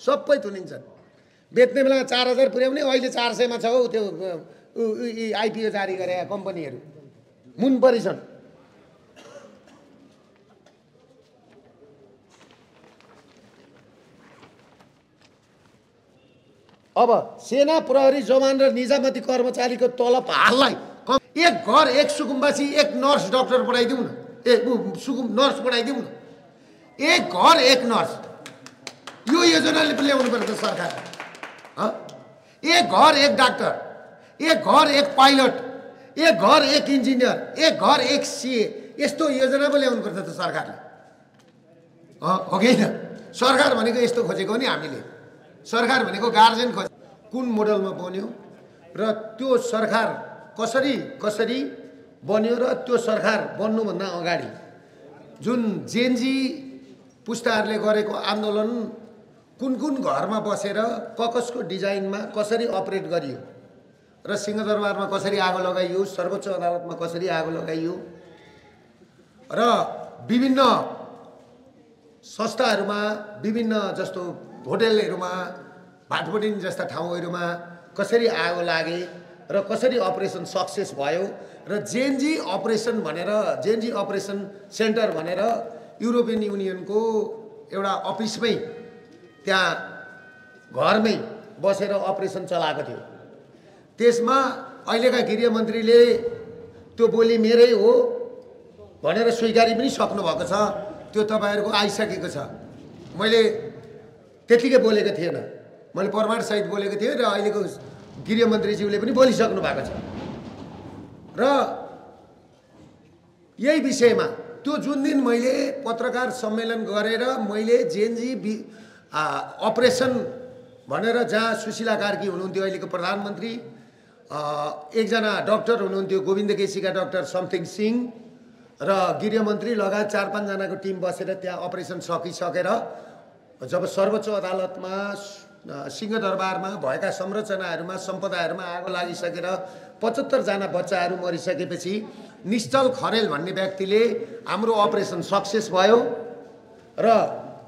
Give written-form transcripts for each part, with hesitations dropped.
सबै थुनिन्छन्। बेच्ने बेला 4000 पुर्याउने, अहिले 400 मा छ हौ त्यो आइपिओ जारी गरेका कम्पनीहरू मुनपरी छन्। अब सेना प्रहरी जवान र निजामती कर्मचारीको तलब हाललाई एक घर एक सुकुम्बासी एक नर्स डाक्टर पढाइदिउँ न, नर्स पढाइदिउँ न, एक घर एक नर्स। यो योजनाले ल्याउनु पर्छ सरकार। एक घर एक डाक्टर, एक घर एक पाइलट, एक घर एक इन्जिनियर, एक घर एक सिए, यस्तो योजना पो ल्याउनु पर्छ त सरकारले। हो कि होइन? सरकार भनेको यस्तो खोजेको नि हामीले। सरकार भनेको गार्जियन खोजे। कुन मोडलमा बन्यो र त्यो सरकार कसरी बन्यो र त्यो सरकार बन्नुभन्दा अगाडि जुन जेनजी पुस्ताहरूले गरेको आन्दोलन कुन घरमा बसेर कसको डिजाइनमा कसरी अपरेट गरियो र सिंहदरबारमा कसरी आगो लगाइयो, सर्वोच्च अदालतमा कसरी आगो लगाइयो र विभिन्न संस्थाहरूमा, विभिन्न जस्तो होटलहरूमा, भाटबोटिन जस्ता ठाउँहरूमा कसरी आगो लागे र कसरी अपरेसन सक्सेस भयो र जेएनजी अपरेसन सेन्टर भनेर युरोपियन युनियनको एउटा अफिसमै त्यहाँ घरमै बसेर अपरेसन चलाएको थियो। त्यसमा अहिलेका गृहमन्त्रीले त्यो बोली मेरै हो भनेर स्वीकारी पनि सक्नुभएको छ। त्यो तपाईहरुको आइसकेको छ। मैले त्यतिकै बोलेको थिएन, मैले प्रमाणसहित बोलेको थिएँ र अहिलेको गृहमन्त्रीज्यूले पनि बोलिसक्नु भएको छ। र यही विषयमा त्यो जुन दिन मैले पत्रकार सम्मेलन गरेर मैले जेएनजी अपरेसन भनेर जहाँ सुशीला कार्की हुनुहुन्थ्यो अहिलेको प्रधानमन्त्री, एकजना डाक्टर हुनुहुन्थ्यो गोविन्द केसीका डाक्टर समथिङ सिंह र गृहमन्त्री लगायत 4-5 जनाको टिम बसेर त्यहाँ अपरेसन सकिसकेर जब सर्वोच्च अदालतमा सिंहदरबारमा भएका संरचनाहरूमा सम्पदाहरूमा आगो लागिसकेर 75 जना बच्चाहरू मरिसकेपछि निश्चल खरेल भन्ने व्यक्तिले हाम्रो अपरेसन सक्सेस भयो र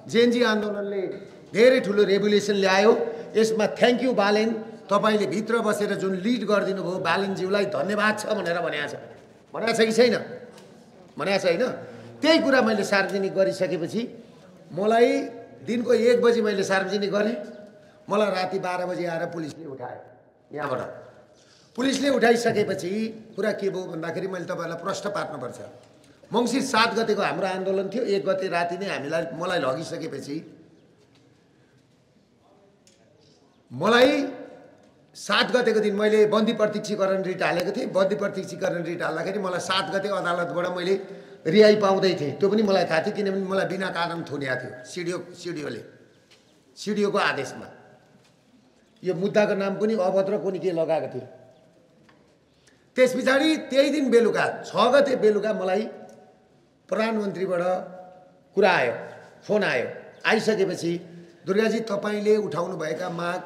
जेएनजी आन्दोलनले धेरै ठुलो रेभोल्युसन ल्यायो। यसमा थ्याङ्क यू बालेन, तपाईले भित्र बसेर जुन लिड गरिदिनु भयो बालेनज्यूलाई धन्यवाद छ भनेर भनेको छ कि छैन? भनेको छ हैन? त्यही कुरा मैले सार्वजनिक गरिसकेपछि मलाई दिनको 1 बजे मैले सार्वजनिक गरेँ, मलाई राति 12 बजे आएर पुलिसले उठायो। यहाँबाट पुलिसले उठाइसकेपछि कुरा के भयो भन्दाखेरि मैले तपाईहरुलाई प्रश्न पार्नुपर्छ। मङ्सिर 7 गतेको हाम्रो आन्दोलन थियो, 1 गते राति नै मलाई लगिसकेपछि मलाई 7 गतेको दिन मैले बन्दी प्रत्यक्षीकरण रिट हालेको थिएँ। बन्दी प्रत्यक्षीकरण रिट हाल्दाखेरि मलाई 7 गते अदालतबाट मैले रिहाई पाउँदै थिएँ। त्यो पनि मलाई थाहा थियो किनभने मलाई बिना कारण थुनिएको थियो सिडिओको आदेशमा। यो मुद्दाको नाम पनि अभद्र कुनै के लगाएको थियो। त्यस पछाडि त्यही दिन बेलुका 6 गते बेलुका मलाई प्रधानमन्त्रीबाट कुरा आयो, फोन आयो। आइसकेपछि दुर्गाजी तपाईले उठाउनु भएका माग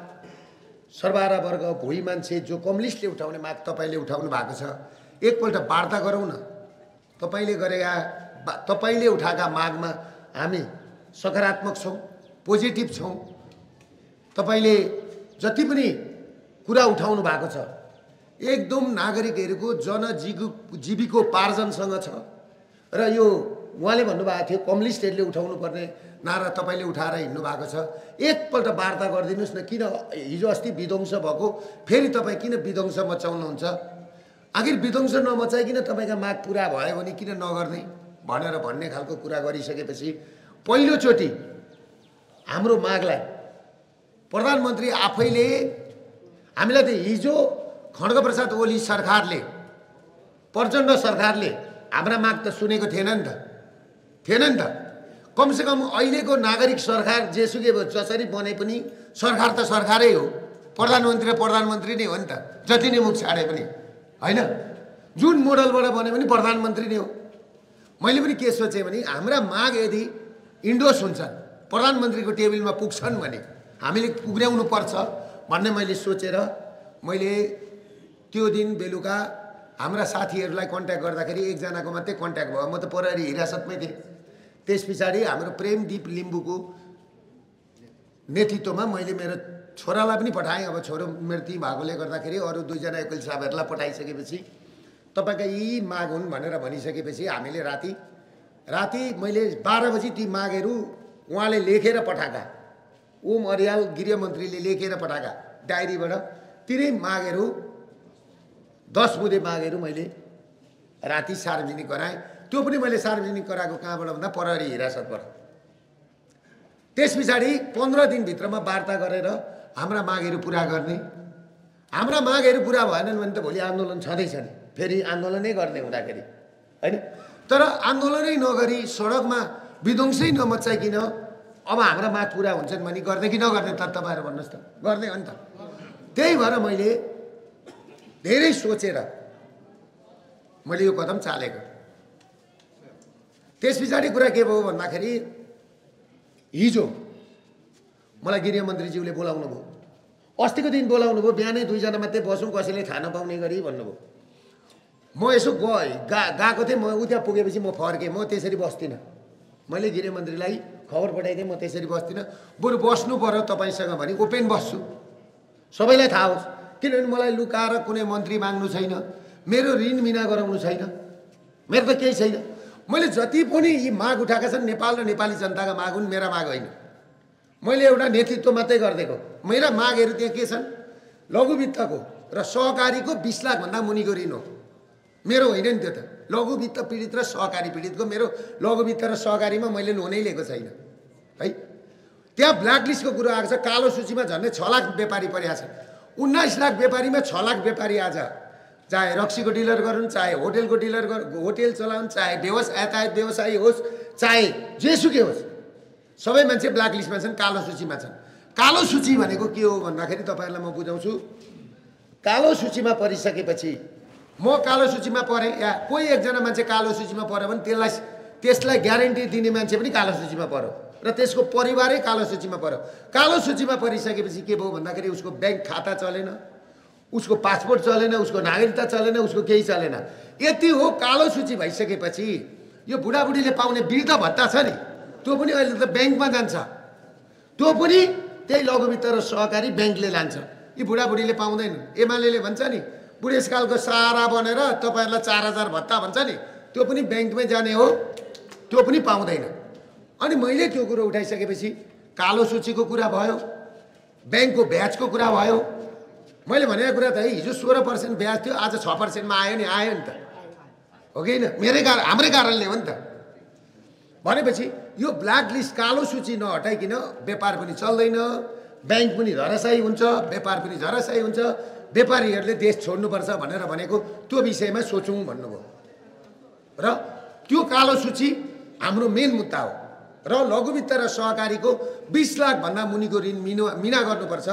सर्वहारा वर्ग भुइँ मान्छे जो कम्युनिस्टले उठाउने माग तपाईले उठाउनु भएको छ, एकपल्ट वार्ता गरौँ न। तपाईले उठाएका मागमा हामी सकारात्मक छौँ, पोजिटिभ छौँ। तपाईले जति पनि कुरा उठाउनु भएको छ एकदम नागरिकहरूको जनजीविकोपार्जनसँग छ र यो उहाँले भन्नुभएको थियो कम्युनिस्टहरूले उठाउनु पर्ने नारा तपाईले उठाएर हिँड्नु भएको छ। एकपल्ट वार्ता गरिदिनुस् न, किन हिजो अस्ति विध्वंस भएको फेरि तपाईँ किन विध्वंस मचाउनुहुन्छ? आखिर विध्वंस नमचाइकिन तपाईँका माग पुरा भयो भने किन नगर्ने भनेर भन्ने खालको कुरा गरिसकेपछि पहिलोचोटि हाम्रो मागलाई प्रधानमन्त्री आफैले, हामीलाई त हिजो खड्गप्रसाद ओली सरकारले, प्रचण्ड सरकारले हाम्रा माग त सुनेको थिएन नि त। कमसेकम अहिलेको नागरिक सरकार जेसुकै जसरी बने पनि सरकार त सरकारै हो, प्रधानमन्त्री नै हो नि त, जति नै मुख छाडे पनि हैन। जुन मोडलबाट बने पनि प्रधानमन्त्री नै हो। मैले पनि के सोचेँ भने हाम्रा माग यदि इन्डोस हुन्छन्, प्रधानमन्त्रीको टेबलमा पुग्छन् भने हामीले पुर्याउनु पर्छ भन्ने मैले सोचेर मैले त्यो दिन बेलुका हाम्रा साथीहरूलाई कन्ट्याक्ट गर्दाखेरि एकजनाको मात्रै कन्ट्याक्ट भयो। म त प्रहरी हिरासतमै थिएँ। त्यस पछाडि हाम्रो प्रेमदीप लिम्बूको नेतृत्वमा मैले मेरो छोरालाई पनि पठाएँ। अब छोरो मृत्यु भएकोले गर्दाखेरि अरू दुईजना वकिल साहबहरूलाई पठाइसकेपछि तपाईँका यी माग हुन् भनेर भनिसकेपछि हामीले राति मैले 12 बजी ती मागहरू उहाँले लेखेर पठाएका, ओम अर्याल गृहमन्त्रीले लेखेर पठाएका डायरीबाट तिनै मागहरू 10 बुँदे मागहरू मैले राति सार्वजनिक गराएँ। त्यो पनि मैले सार्वजनिक गराएको कहाँबाट भन्दा प्रहरी हिरासतबाट। त्यस पछाडि 15 दिनभित्रमा वार्ता गरेर हाम्रा मागहरू पुरा गर्ने। हाम्रा मागहरू पुरा भएनन् भने त भोलि आन्दोलन छँदैछ नि, फेरि आन्दोलनै गर्ने हुँदाखेरि हैन। तर आन्दोलनै नगरी सडकमा विध्वंसै नमचाइकन अब हाम्रा माग पुरा हुन्छन् भने गर्ने कि नगर्ने त तपाईँहरू भन्नुहोस् त? गर्ने हो नि त। त्यही भएर मैले धेरै सोचेर मैले यो कदम चालेको। त्यस पछाडि कुरा के भयो भन्दाखेरि हिजो मलाई गृहमन्त्रीज्यूले बोलाउनु भयो। अस्तिको दिन बोलाउनु भयो, बिहानै 2 जना मात्रै बसौँ कसैले थाहा नपाउने गरी भन्नुभयो। म यसो गएको थिएँ, म उता पुगेपछि म फर्केँ। म त्यसरी बस्दिनँ। मैले गृहमन्त्रीलाई खबर पठाइदिएँ, म त्यसरी बस्दिनँ, बरु बस्नु पर्यो तपाईँसँग भने ओपेन बस्छु, सबैलाई थाहा होस्। किनभने मलाई लुकाएर कुनै मन्त्री माग्नु छैन, मेरो ऋण मिना गराउनु छैन, मेरो त केही छैन। मैले जति पनि यी माग उठाएका छन् नेपाल र नेपाली जनताका माग हुन्, मेरा माग होइन। मैले एउटा नेतृत्व मात्रै गरिदिएको। मेरा मागहरू त्यहाँ के छन्? लघुवित्तको र सहकारीको 20 लाखभन्दा मुनिको ऋण हो, मेरो होइन नि त्यो त। लघुवित्त पीडित र सहकारी पीडितको मेरो लघुवित्त र सहकारीमा मैले लोनै लिएको छैन है। त्यहाँ ब्ल्याकलिस्टको कुरो आएको छ। कालो सूचीमा झन्डै 6 लाख व्यापारी परेका छन्। 19 लाख व्यापारीमा 6 लाख व्यापारी आज चाहे रक्सीको डिलर गरून्, चाहे होटेलको डिलर होटेल चलाउन्, चाहे यातायात व्यवसायी होस्, चाहे जेसुकै होस्, सबै मान्छे ब्ल्याकलिस्टमा छन्, कालो सूचीमा छन्। कालो सूची भनेको के हो भन्दाखेरि तपाईँहरूलाई म बुझाउँछु। कालो सूचीमा परिसकेपछि म कालो सूचीमा परेँ या कोही एकजना मान्छे कालो सूचीमा पऱ्यो भने त्यसलाई ग्यारेन्टी दिने मान्छे पनि कालो सूचीमा पर्यो र त्यसको परिवारै कालो सूचीमा पर्यो। कालो सूचीमा परिसकेपछि के भयो भन्दाखेरि उसको ब्याङ्क खाता चलेन, उसको पासपोर्ट चलेन, उसको नागरिकता चलेन, उसको केही चलेन। यति हो। कालो सूची भइसकेपछि यो बुढाबुढीले पाउने वृद्ध भत्ता छ नि, त्यो पनि अहिले त ब्याङ्कमा जान्छ। त्यो पनि त्यही लघुवित्त र सहकारी ब्याङ्कले लान्छ। यी बुढाबुढीले पाउँदैनन्। एमाले भन्छ नि बुढेसकालको सहारा बनेर तपाईँहरूलाई 4000 भत्ता भन्छ नि, त्यो पनि ब्याङ्कमै जाने हो, त्यो पनि पाउँदैन। अनि मैले त्यो कुरो उठाइसकेपछि कालो सूचीको कुरा भयो, ब्याङ्कको ब्याजको कुरा भयो। मैले भनेको कुरा त है, हिजो 16% ब्याज थियो, आज 6%मा आयो नि, आयो नि त, हो कि होइन? हाम्रै कारणले हो नि त। भनेपछि यो ब्ल्याकलिस्ट कालो सूची नहटाइकन व्यापार पनि चल्दैन, ब्याङ्क पनि धराशायी हुन्छ, व्यापार पनि धराशायी हुन्छ। व्यापारीहरूले देश छोड्नुपर्छ भनेर भनेको त्यो विषयमा सोचौँ भन्नुभयो। र त्यो कालो सूची हाम्रो मेन मुद्दा हो। र लघुवित्त र सहकारीको 20 लाखभन्दा मुनिको ऋण मिना गर्नुपर्छ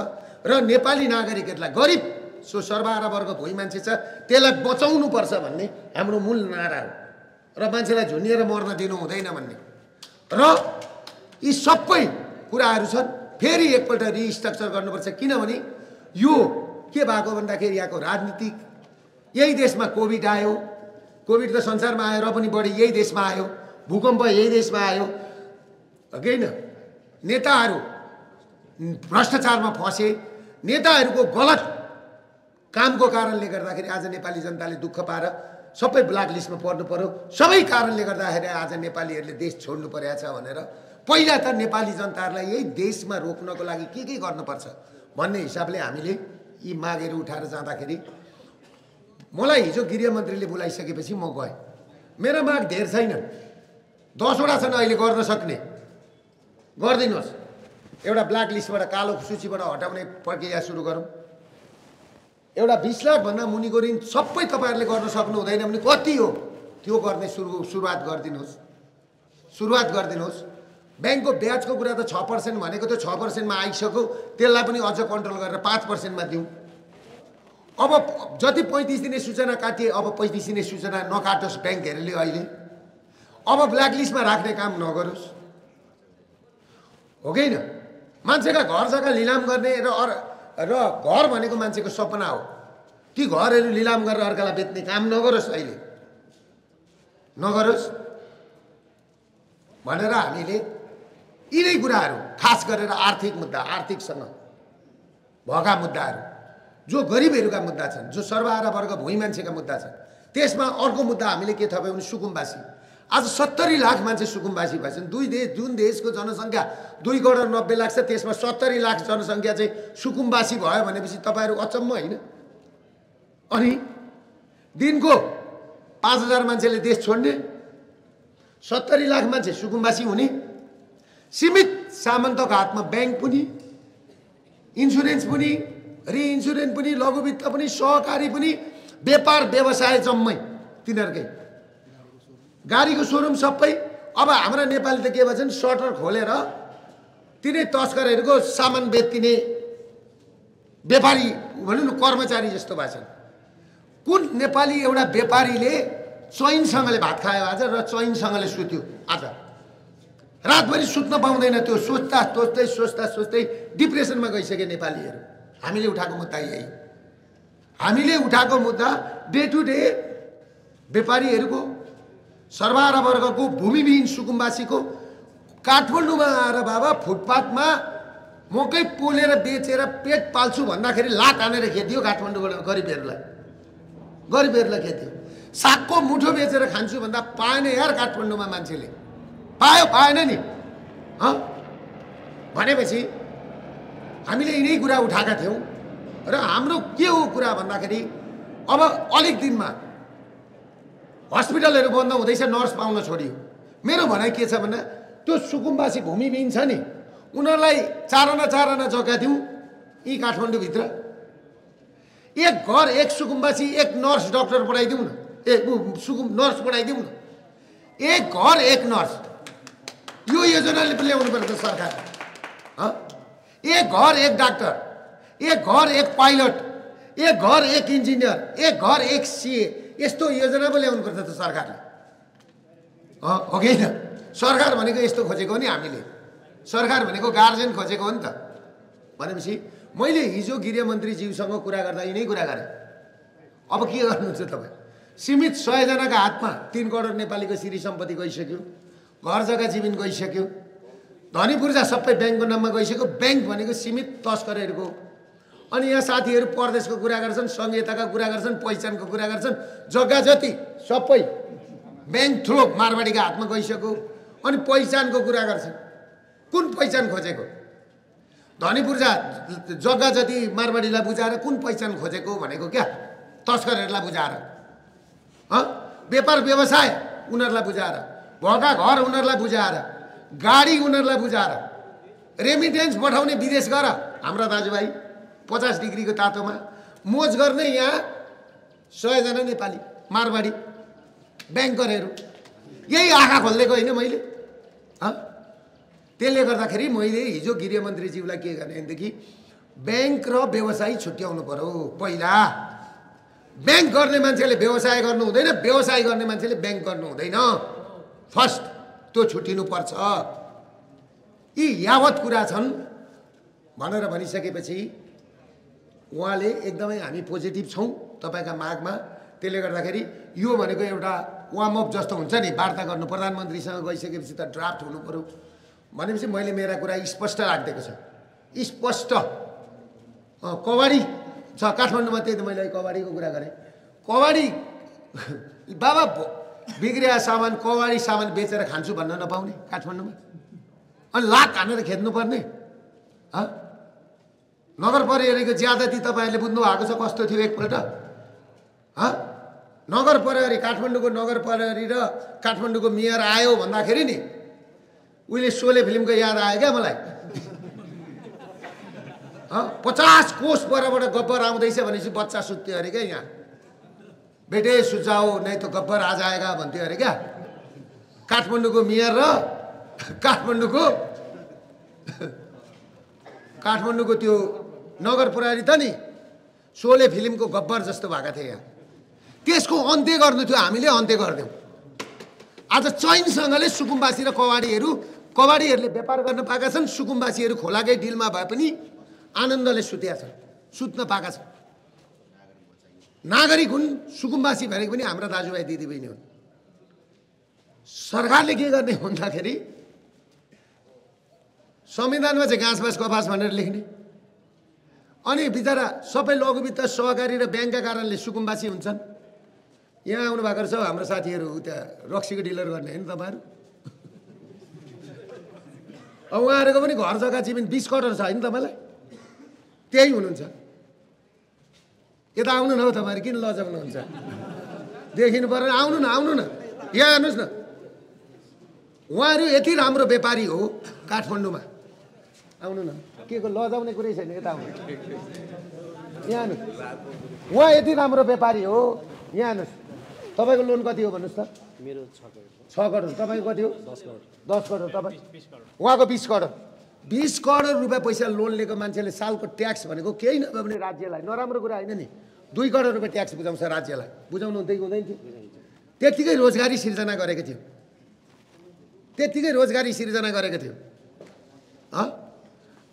र नेपाली नागरिकहरूलाई, गरिब सर्वहारा वर्ग भोइ मान्छे छ त्यसलाई बचाउनुपर्छ भन्ने हाम्रो मूल नारा हो। र मान्छेलाई झुन्डिएर मर्न दिनु हुँदैन भन्ने। र यी सबै कुराहरू छन्। फेरि एकपल्ट रिस्ट्रक्चर गर्नुपर्छ। किनभने यो के भएको भन्दाखेरि यहाँको राजनीतिक, यही देशमा कोभिड आयो, कोभिड त संसारमा आयो र पनि बढी यही देशमा आयो, भूकम्प यही देशमा आयो, हो कि होइन? नेताहरू भ्रष्टाचारमा फसे, नेताहरूको गलत कामको कारणले गर्दाखेरि आज नेपाली जनताले दुःख पाएर सबै ब्ल्याकलिस्टमा पर्नु पर्यो। सबै कारणले गर्दाखेरि आज नेपालीहरूले देश छोड्नु परेको छ भनेर पहिला त नेपाली जनताहरूलाई यही देशमा रोक्नको लागि के गर्नुपर्छ भन्ने हिसाबले हामीले यी मागहरू उठाएर जाँदाखेरि मलाई हिजो गृहमन्त्रीले बोलाइसकेपछि म गएँ। मेरा माग धेर छैनन्, 10 वटा छन् अहिले गर्न सक्ने, गरिदिनुहोस्। एउटा ब्ल्याकलिस्टबाट, कालो सूचीबाट हटाउने प्रक्रिया सुरु गरौँ। एउटा 20 लाखभन्दा मुनिको ऋण सबै तपाईँहरूले गर्न सक्नु हुँदैन भने कति हो त्यो गर्ने सुरुवात गरिदिनुहोस्। ब्याङ्कको ब्याजको कुरा त 6% भनेको त 6%मा आइसक्यो, त्यसलाई पनि अझ कन्ट्रोल गरेर 5%मा दिउँ। अब जति 35 दिने सूचना काटिए, अब 35 दिने सूचना नकाटोस् ब्याङ्कहरूले अहिले। अब ब्ल्याकलिस्टमा राख्ने काम नगरोस्, हो कि होइन? मान्छेका घर जग्गा लिलाम गर्ने र घर भनेको मान्छेको सपना हो। ती घरहरू लिलाम गरेर अर्कालाई बेच्ने काम नगरोस्, अहिले नगरोस् भनेर हामीले यिनै कुराहरू खास गरेर आर्थिक मुद्दा, आर्थिकसँग भएका मुद्दाहरू, जो गरिबहरूका मुद्दा छन्, जो सर्वहारा वर्ग भुइँ मान्छेका मुद्दा छन्। त्यसमा अर्को मुद्दा हामीले के थप्यौँ भने सुकुम्बासी। आज 70 लाख मान्छे सुकुम्बासी भएछन्। जुन देशको जनसङ्ख्या 2 करोड 90 लाख छ, त्यसमा 70 लाख जनसङ्ख्या चाहिँ सुकुम्बासी भयो भनेपछि तपाईँहरू अचम्म होइन? अनि दिनको 5000 मान्छेले देश छोड्ने, 70 लाख मान्छे सुकुम्बासी हुने, सीमित सामन्तको हातमा ब्याङ्क पनि, इन्सुरेन्स पनि, रिइन्सुरेन्स पनि, लघुवित्त पनि, सहकारी पनि, व्यापार व्यवसाय जम्मै तिनीहरूकै, गाडीको सोरुम सबै। अब हाम्रा नेपाली त के भन्छन्, सटर खोलेर तिनै तस्करहरूको सामान बेच्ने व्यापारी भनौँ न, कर्मचारी जस्तो भएछन्। कुन नेपाली एउटा व्यापारीले चैनसँगले भात खायो आज र चैनसँगले सुत्यो आज? रातभरि सुत्न पाउँदैन। त्यो सोच्दा सोच्दै सोच्दा सोच्दै डिप्रेसनमा गइसके नेपालीहरू। हामीले उठाएको मुद्दा यही। हामीले उठाएको मुद्दा डे टु डे व्यापारीहरूको, सर्वहारा वर्गको, भूमिविहीन सुकुम्बासीको। काठमाडौँमा आएर बाबा फुटपाथमा मकै पोलेर बेचेर पेट पाल्छु भन्दाखेरि लात हानेर खेदियो काठमाडौँबाट गरिबहरूलाई। गरिबहरूलाई खेदियो। सागको मुठो बेचेर खान्छु भन्दा पाएन यार काठमाडौँमा मान्छेले। पायो पाएन नि भनेपछि हामीले यिनै कुरा उठाएका थियौँ। र हाम्रो के हो कुरा भन्दाखेरि अब अलिक दिनमा हस्पिटलहरू बन्द हुँदैछ, नर्स पाउन छोडियो। मेरो भनाइ के छ भने त्यो सुकुम्बासी भूमिविहीन छ नि, उनीहरूलाई चारना जग्गा दिउँ यी काठमाडौँभित्र। एक घर एक सुकुम्बासी, एक नर्स डक्टर पढाइदिउँ न, नर्स पढाइदिउँ न। एक घर एक नर्स, यो योजनाले ल्याउनु पर्छ सरकार। एक घर एक डाक्टर, एक घर एक पाइलट, एक घर एक इन्जिनियर, एक घर एक सिए, यस्तो योजना पो ल्याउनु पर्छ त सरकारले। हो कि होइन? सरकार भनेको यस्तो खोजेको हो नि हामीले। सरकार भनेको गार्जेन खोजेको हो नि त। भनेपछि मैले हिजो गृहमन्त्रीज्यूसँग कुरा गर्दा यिनै कुरा गरेँ। अब के गर्नुहुन्छ तपाईँ? सीमित 100 जनाका हातमा 3 करोड नेपालीको श्री सम्पत्ति गइसक्यो, घर जग्गा जीवन गइसक्यो, धनी पूर्जा सबै ब्याङ्कको नाममा गइसक्यो। ब्याङ्क भनेको सीमित तस्करहरूको। अनि यहाँ साथीहरू परदेशको कुरा गर्छन्, संहिताका कुरा गर्छन्, पहिचानको कुरा गर्छन्, जग्गा जति सबै ब्याङ्क थ्रो मारवाडीका हातमा गइसक्यो। अनि पहिचानको कुरा गर्छन्। कुन पहिचान खोजेको? धनी पूर्जा जग्गा जति मारवाडीलाई बुझाएर कुन पहिचान खोजेको भनेको क्या? तस्करहरूलाई बुझाएर, व्यापार व्यवसाय उनीहरूलाई बुझाएर, भएका घर उनीहरूलाई बुझाएर, गाडी उनीहरूलाई बुझाएर, रेमिटेन्स पठाउने विदेश गर हाम्रा दाजुभाइ 50 डिग्रीको तातोमा मोज गर्ने यहाँ 100 जना नेपाली मारवाडी ब्याङ्करहरू। यही आँखा खोलिदिएको होइन मैले? त्यसले गर्दाखेरि मैले हिजो गृहमन्त्रीज्यूलाई के गर्ने भनेदेखि ब्याङ्क र व्यवसाय छुट्याउनु पर्यो। पहिला ब्याङ्क गर्ने मान्छेले व्यवसाय गर्नु हुँदैन, व्यवसाय गर्ने मान्छेले ब्याङ्क गर्नु हुँदैन। फर्स्ट त्यो छुट्टिनु पर्छ। यी यावत कुरा छन् भनेर भनिसकेपछि उहाँले एकदमै हामी पोजिटिभ छौँ तपाईँका मागमा। त्यसले गर्दाखेरि यो भनेको एउटा वार्म अप जस्तो हुन्छ नि, वार्ता गर्नु प्रधानमन्त्रीसँग गइसकेपछि त ड्राफ्ट हुनु पर्यो भनेपछि मैले मेरा कुरा स्पष्ट राखिदिएको छ। स्पष्ट कवाडी छ काठमाडौँमा, त्यही त मैले कवाडीको कुरा गरेँ। कवाडी बाबा बिग्रिया सामान, कवाडी सामान बेचेर खान्छु भन्न नपाउने काठमाडौँमा। अनि लात हानेर खेद्नुपर्ने। नगर प्रहरीको ज्यादती तपाईँहरूले बुझ्नु भएको छ कस्तो थियो एकपल्ट? नगर प्रहरी, काठमाडौँको नगर प्रहरी र काठमाडौँको मेयर आयो भन्दाखेरि नि उहिले शोले फिल्मको याद आयो क्या मलाई। 50 कोस परबाट गब्बर आउँदैछ भनेपछि बच्चा सुत्थ्यो अरे क्या यहाँ। बेटे सुझाओ नहीं तो गब्बर आ जाएगा भन्थ्यो अरे क्या। काठमाडौँको मेयर र काठमाडौँको त्यो नगर प्रहरी त नि शोले फिल्मको गब्बर जस्तो भएका थिए यहाँ। त्यसको अन्त्य गर्नु थियो, हामीले अन्त्य गरिदियौँ। आज चैनसँगले सुकुम्बासी र कवाडीहरूले व्यापार गर्न पाएका छन्। सुकुम्बासीहरू खोलाकै डिलमा भए पनि आनन्दले सुतेका छन्, सुत्न पाएका छन्। नागरिक हुन्, सुकुम्बासी भनेको पनि हाम्रा दाजुभाइ दिदीबहिनी हुन्। सरकारले के गर्ने भन्दाखेरि संविधानमा चाहिँ घाँसबास कपास भनेर लेख्ने। अनि बिचरा सबै लघुवित्त सहकारी र ब्याङ्कका कारणले सुकुम्बासी हुन्छन्। यहाँ आउनु भएको छ हाम्रो साथीहरू त्यहाँ रक्सीको डिलर गर्ने होइन तपाईँहरू। अब उहाँहरूको पनि घर जग्गा जमिन 20 करोड छ होइन तपाईँलाई, त्यही हुनुहुन्छ। यता आउनु न हौ तपाईँहरू, किन लजाउनुहुन्छ? देखिनु पर्यो, आउनु न यहाँ हेर्नुहोस् न। उहाँहरू यति राम्रो व्यापारी हो काठमाडौँमा, आउनु न, के को लजाउने कुरै छैन, यता आउनु। यहाँ हेर्नुहोस्, उहाँ यति राम्रो व्यापारी हो, यहाँ हेर्नुहोस्। तपाईँको लोन कति हो भन्नुहोस् त? मेरो 6 करोड। तपाईँको कति हो? 10 करोड। तपाईँ? 20 करोड। उहाँको 20 करोड। 20 करोड रुपियाँ पैसा लोन लिएको मान्छेले सालको ट्याक्स भनेको केही नभए पनि राज्यलाई नराम्रो कुरा होइन नि, 2 करोड रुपियाँ ट्याक्स बुझाउँछ राज्यलाई। बुझाउनु हुँदैन थियो? त्यत्तिकै रोजगारी सिर्जना गरेको थियो, त्यत्तिकै रोजगारी सिर्जना गरेको थियो।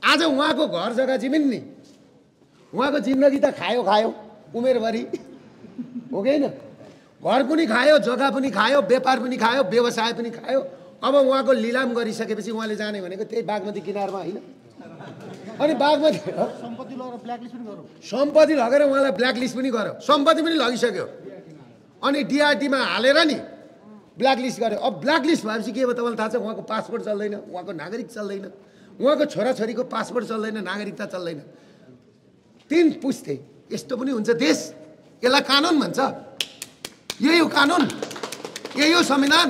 आज उहाँको घर जग्गा जमिन नि, उहाँको जिन्दगी त खायो उमेरभरि, हो कि होइन? घर पनि खायो, जग्गा पनि खायो, व्यापार पनि खायो, व्यवसाय पनि खायो। अब उहाँको लिलाम गरिसकेपछि उहाँले जाने भनेको त्यही बागमती किनारमा होइन। अनि बागमती सम्पत्ति लगेर उहाँलाई ब्ल्याकलिस्ट पनि गर्यो, सम्पत्ति पनि लगिसक्यो। अनि डिआरटीमा हालेर नि ब्ल्याकलिस्ट गर्यो। अब ब्ल्याकलिस्ट भएपछि के हो तपाईँलाई थाहा छ? उहाँको पासपोर्ट चल्दैन, उहाँको नागरिक चल्दैन, उहाँको छोराछोरीको पासपोर्ट चल्दैन, नागरिकता चल्दैन। 3 पुस्ते यस्तो पनि हुन्छ देश? यसलाई कानुन भन्छ? यही हो कानुन, यही हो संविधान।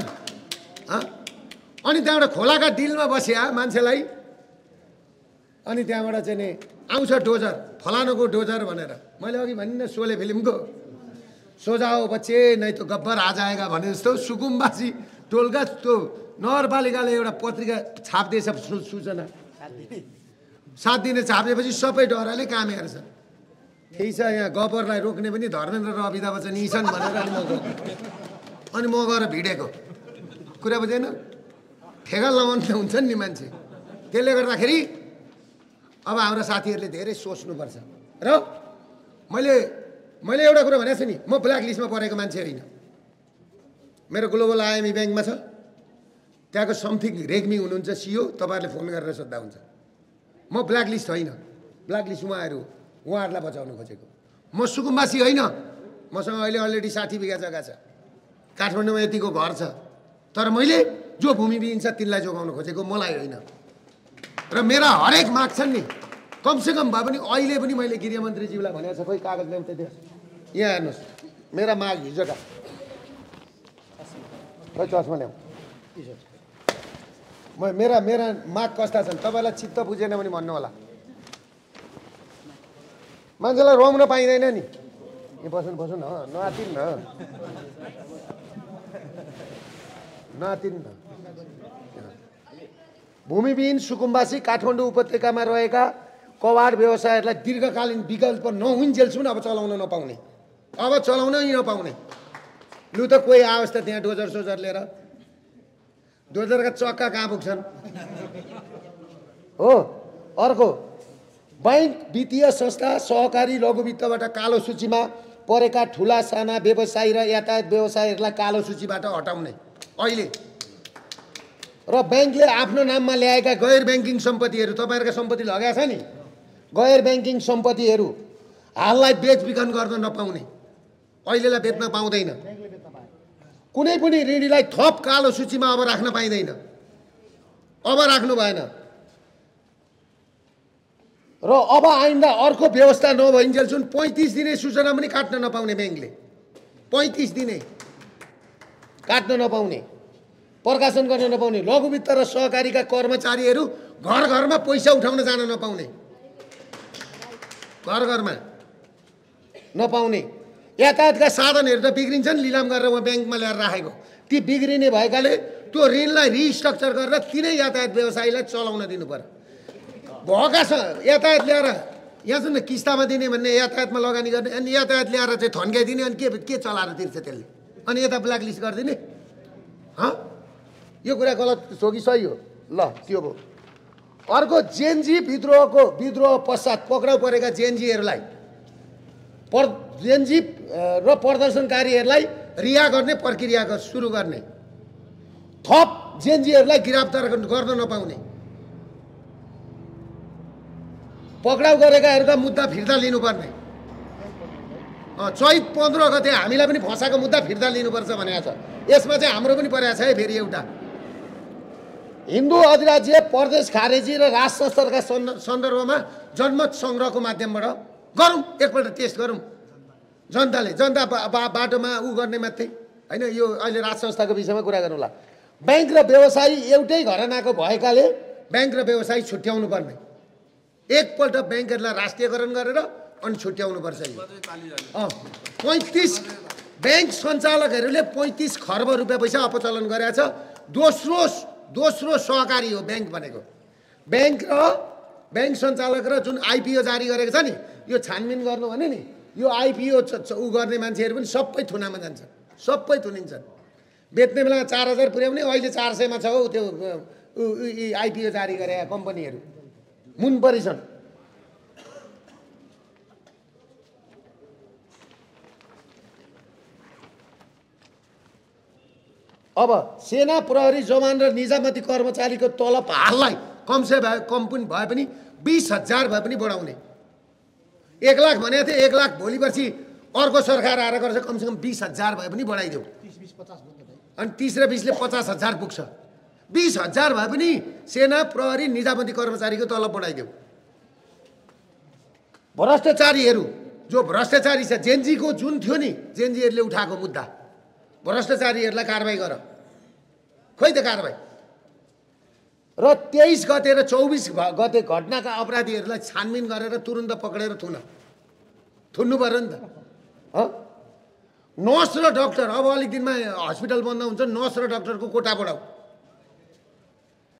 अनि त्यहाँबाट खोलाका डिलमा बस्या मान्छेलाई, अनि त्यहाँबाट चाहिँ नि आउँछ डोजर, फलानुको डोजर भनेर। मैले अघि भनिनँ सोले फिल्मको सोझाओ बच्चे नै त गब्बर आ जाएगा भने जस्तो सुकुम्बासी टोलका त्यो नगरपालिकाले एउटा पत्रिका छाप्दैछ सूचना, 7 दिने छापेपछि सबै डराले काम हेर्छ। त्यही छ, यहाँ गब्बरलाई रोक्ने पनि धर्मेन्द्र र अमिताभ बच्चन यी छन् भनेर अनि म गएर भिडेको कुरा बुझेन? ठेगा लगाउनु त हुन्छ नि मान्छे। त्यसले गर्दाखेरि अब हाम्रो साथीहरूले धेरै सोच्नुपर्छ। र मैले एउटा कुरा भनेको छु नि, म ब्ल्याक लिस्टमा परेको मान्छे होइन। मेरो ग्लोबल आइएमई ब्याङ्कमा छ, त्यहाँको समथिङ रेग्मी हुनुहुन्छ सिओ, तपाईँहरूले फोन गरेर सोद्धा हुन्छ। म ब्ल्याक लिस्ट होइन, ब्ल्याक लिस्ट उहाँहरूलाई बचाउनु खोजेको। म सुकुम्बासी होइन, मसँग अहिले अलरेडी 60 बिघा जग्गा छ, काठमाडौँमा यतिको घर छ। तर मैले जो भूमिविहीन छ तिनलाई जोगाउन खोजेको, मलाई होइन। र मेरा हरेक माग छन् नि, कमसेकम भए पनि अहिले पनि मैले गृहमन्त्रीज्यूलाई भनेको छ, खोइ कागज ल्याउँ त्यति। यहाँ हेर्नुहोस् मेरा माग हिजोका, खोइ चस्मा ल्याउँ। मेरा माग कस्ता छन् तपाईँलाई चित्त बुझेन भने भन्नु होला। मान्छेलाई रम्न पाइँदैन नि। ए बस्नु नआतिन न। भूमिविहीन सुकुम्बासी काठमाडौँ उपत्यकामा रहेका कवाड व्यवसायहरूलाई दीर्घकालीन विकल्प नहुन्जेलसम्म अब चलाउन नपाउने, अब चलाउनै नपाउने। लु त कोही आओस् त त्यहाँ डोजर सोजर लिएर, डोजरका चक्का कहाँ पुग्छन्? हो। अर्को, बैंक, वित्तीय संस्था, सहकारी लघुवित्तबाट कालो सूचीमा परेका ठुला साना व्यवसायी र यातायात व्यवसायीहरूलाई कालो सूचीबाट हटाउने अहिले। र ब्याङ्कले आफ्नो नाममा ल्याएका गैर ब्याङ्किङ सम्पत्तिहरू, तपाईँहरूका सम्पत्ति लगाएको छ नि, गैर ब्याङ्किङ सम्पत्तिहरू हाललाई बेचबिखन गर्न नपाउने, अहिलेलाई बेच्न पाउँदैन। कुनै पनि ऋणीलाई थप कालो सूचीमा अब राख्न पाइँदैन, अब राख्नु भएन। र अब आइन्दा अर्को व्यवस्था नभइन्जेलसम्म 35 दिने सूचना पनि काट्न नपाउने ब्याङ्कले, 35 दिने काट्न नपाउने, प्रकाशन गर्न नपाउने। लघुवित्त र सहकारीका कर्मचारीहरू घर घरमा पैसा उठाउन जान नपाउने, घर घरमा नपाउने। यातायातका साधनहरू त बिग्रिन्छन्, लिलाम गरेर उहाँ ब्याङ्कमा ल्याएर राखेको, ती बिग्रिने भएकाले त्यो ऋणलाई रिस्ट्रक्चर गरेर तिनै यातायात व्यवसायीलाई चलाउन दिनु पर्यो। भएका यातायात ल्याएर यहाँ चाहिँ किस्तामा दिने भन्ने, यातायातमा लगानी गर्ने, अनि यातायात ल्याएर चाहिँ थन्काइदिने, अनि के चलाएर तिर्छ त्यसले, अनि यता ब्ल्याकलिस्ट गरिदिने। यो कुरा गलत हो कि सही हो? ल त्यो भयो। अर्को, जेएनजी विद्रोह पश्चात पक्राउ परेका जेएनजीहरूलाई जेएनजी र प्रदर्शनकारीहरूलाई रिहा गर्ने प्रक्रिया सुरु गर्ने, थप जेएनजीहरूलाई गिरफ्तार गर्न नपाउने। पक्राउ गरेकाहरूका मुद्दा फिर्ता लिनुपर्ने। चैत 15 गते हामीलाई पनि फसाएको मुद्दा फिर्ता लिनुपर्छ भनेको छ। यसमा चाहिँ हाम्रो पनि परेको छ है। फेरि एउटा हिन्दू अधिराज्य प्रदेश खारेजी र राज संस्कारका सन्दर्भमा जनमत सङ्ग्रहको माध्यमबाट गरौँ, एकपल्ट टेस्ट गरौँ। जनताले जनता बाटोमा उ गर्ने मात्रै होइन। यो अहिले राज संस्थाको विषयमा कुरा गर्नुला। ब्याङ्क र व्यवसायी एउटै घरनाको भएकाले ब्याङ्क र व्यवसायी छुट्याउनु पर्ने। एकपल्ट ब्याङ्कहरूलाई राष्ट्रियकरण गरेर अनि छुट्याउनु पर्छ। 35 ब्याङ्क सञ्चालकहरूले 35 खर्ब रुपियाँ पैसा अपचलन गरेको छ। दोस्रो सहकारी हो ब्याङ्क भनेको। ब्याङ्क सञ्चालक र जुन आइपिओ जारी गरेको छ नि, यो छानबिन गर्नु भने नि यो आइपिओ उ गर्ने मान्छेहरू पनि सबै थुनामा जान्छ, सबै थुनिन्छन्। बेच्ने बेला 4000 पुर्याउने, अहिले 400 मा छ हौ त्यो आइपिओ जारी गरेका कम्पनीहरू मुनपरी छन्। अब सेना प्रहरी जवान र निजामती कर्मचारीको तलब हाललाई कम पनि भए पनि 20,000 भए पनि बढाउने। 1 लाख भनेको थिएँ, 1 लाख भोलि पर्सि अर्को सरकार आएर गर्छ, कमसेकम 20,000 भए पनि बढाइदेऊ। अनि 30 र 20ले 50,000 पुग्छ। 20,000 भए पनि सेना प्रहरी निजामती कर्मचारीको तलब बढाइदेऊ। भ्रष्टाचारीहरू जो भ्रष्टाचारी छ, जेनजीको जुन थियो नि, जेनजीहरूले उठाएको मुद्दा, भ्रष्टाचारीहरूलाई कारबाही गर। खोइ त कारबाही। र 23 गते र 24 गते घटनाका अपराधीहरूलाई छानबिन गरेर तुरुन्त पक्रेर थुन्नु पर्यो नि त। नर्स र डाक्टर अब अलिक दिनमा हस्पिटल बन्द हुन्छ, नर्स र डाक्टरको कोटा बढाऊ।